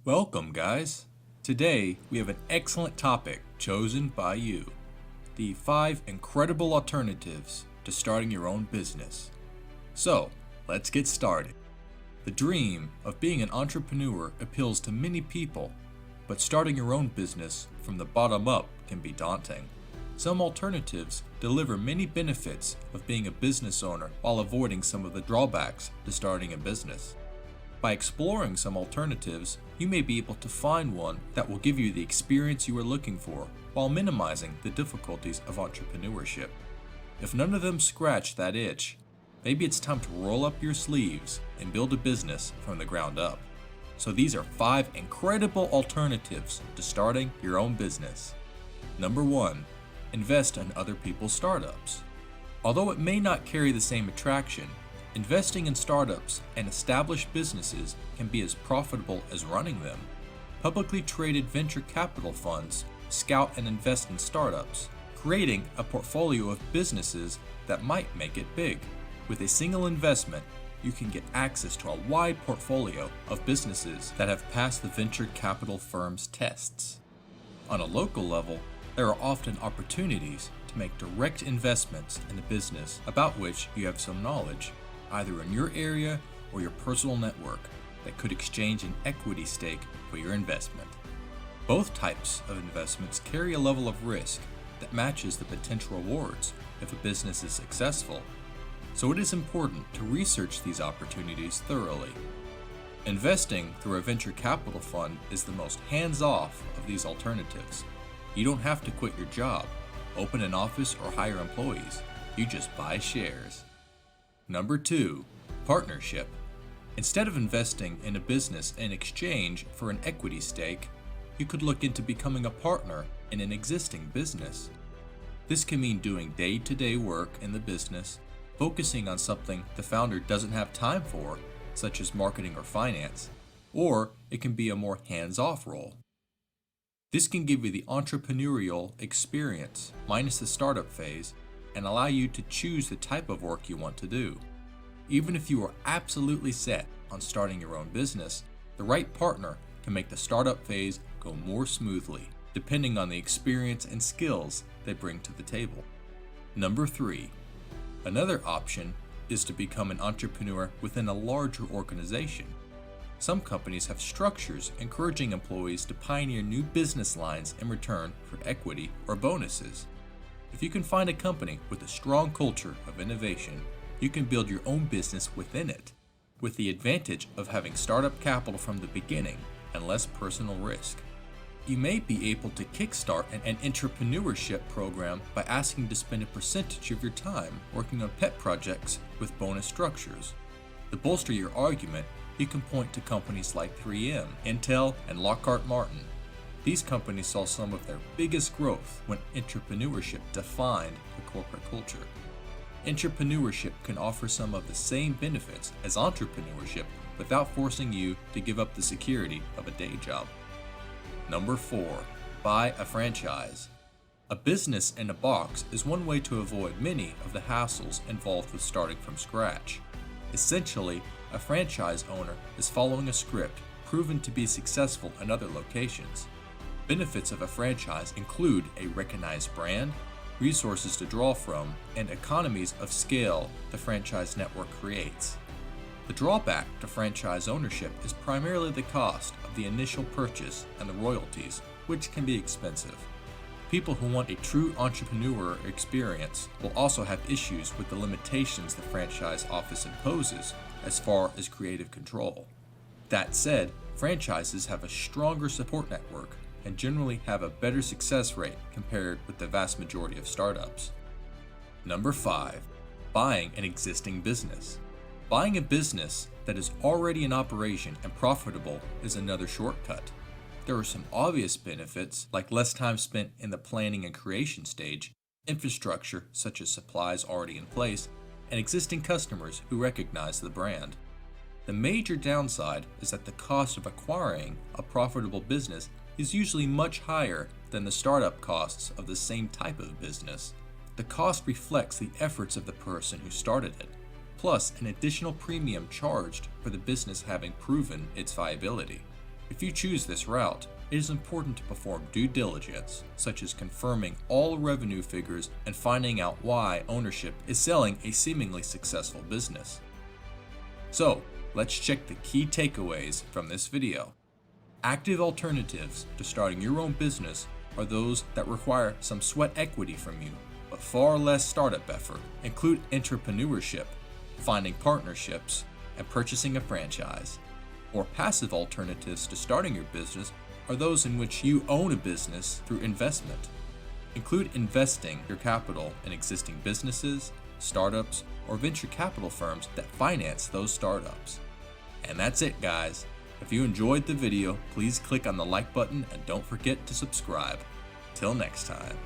Welcome, guys. Today, we have an excellent topic chosen by you. The 5 incredible alternatives to starting your own business. So, let's get started. The dream of being an entrepreneur appeals to many people, but starting your own business from the bottom up can be daunting. Some alternatives deliver many benefits of being a business owner while avoiding some of the drawbacks to starting a business. By exploring some alternatives, you may be able to find one that will give you the experience you are looking for while minimizing the difficulties of entrepreneurship. If none of them scratch that itch, maybe it's time to roll up your sleeves and build a business from the ground up. So these are 5 incredible alternatives to starting your own business. Number 1. Invest in other people's startups. Although it may not carry the same attraction, investing in startups and established businesses can be as profitable as running them. Publicly traded venture capital funds scout and invest in startups, creating a portfolio of businesses that might make it big. With a single investment, you can get access to a wide portfolio of businesses that have passed the venture capital firm's tests. On a local level, there are often opportunities to make direct investments in a business about which you have some knowledge, either in your area or your personal network, that could exchange an equity stake for your investment. Both types of investments carry a level of risk that matches the potential rewards if a business is successful, so it is important to research these opportunities thoroughly. Investing through a venture capital fund is the most hands-off of these alternatives. You don't have to quit your job, open an office, or hire employees. You just buy shares. Number 2. Partnership. Instead of investing in a business in exchange for an equity stake, you could look into becoming a partner in an existing business. This can mean doing day-to-day work in the business, focusing on something the founder doesn't have time for, such as marketing or finance, or it can be a more hands-off role. This can give you the entrepreneurial experience minus the startup phase and allow you to choose the type of work you want to do. Even if you are absolutely set on starting your own business, the right partner can make the startup phase go more smoothly, depending on the experience and skills they bring to the table. Number 3. Another option is to become an entrepreneur within a larger organization. Some companies have structures encouraging employees to pioneer new business lines in return for equity or bonuses. If you can find a company with a strong culture of innovation, you can build your own business within it, with the advantage of having startup capital from the beginning and less personal risk. You may be able to kickstart an entrepreneurship program by asking to spend a percentage of your time working on pet projects with bonus structures. To bolster your argument, you can point to companies like 3M, Intel, and Lockhart Martin. These companies saw some of their biggest growth when entrepreneurship defined the corporate culture. Entrepreneurship can offer some of the same benefits as entrepreneurship without forcing you to give up the security of a day job. Number 4. Buy a franchise. A business in a box is one way to avoid many of the hassles involved with starting from scratch. Essentially, a franchise owner is following a script proven to be successful in other locations. Benefits of a franchise include a recognized brand, resources to draw from, and economies of scale the franchise network creates. The drawback to franchise ownership is primarily the cost of the initial purchase and the royalties, which can be expensive. People who want a true entrepreneur experience will also have issues with the limitations the franchise office imposes as far as creative control. That said, franchises have a stronger support network and generally have a better success rate compared with the vast majority of startups. Number 5. Buying an existing business. Buying a business that is already in operation and profitable is another shortcut. There are some obvious benefits like less time spent in the planning and creation stage, infrastructure such as supplies already in place, and existing customers who recognize the brand. The major downside is that the cost of acquiring a profitable business is usually much higher than the startup costs of the same type of business. The cost reflects the efforts of the person who started it, plus an additional premium charged for the business having proven its viability. If you choose this route, it is important to perform due diligence, such as confirming all revenue figures and finding out why ownership is selling a seemingly successful business. So, let's check the key takeaways from this video. Active alternatives to starting your own business are those that require some sweat equity from you, but far less startup effort. Include entrepreneurship, finding partnerships, and purchasing a franchise. Or passive alternatives to starting your business are those in which you own a business through investment. Include investing your capital in existing businesses, startups, or venture capital firms that finance those startups. And that's it, guys. If you enjoyed the video, please click on the like button and don't forget to subscribe. Till next time.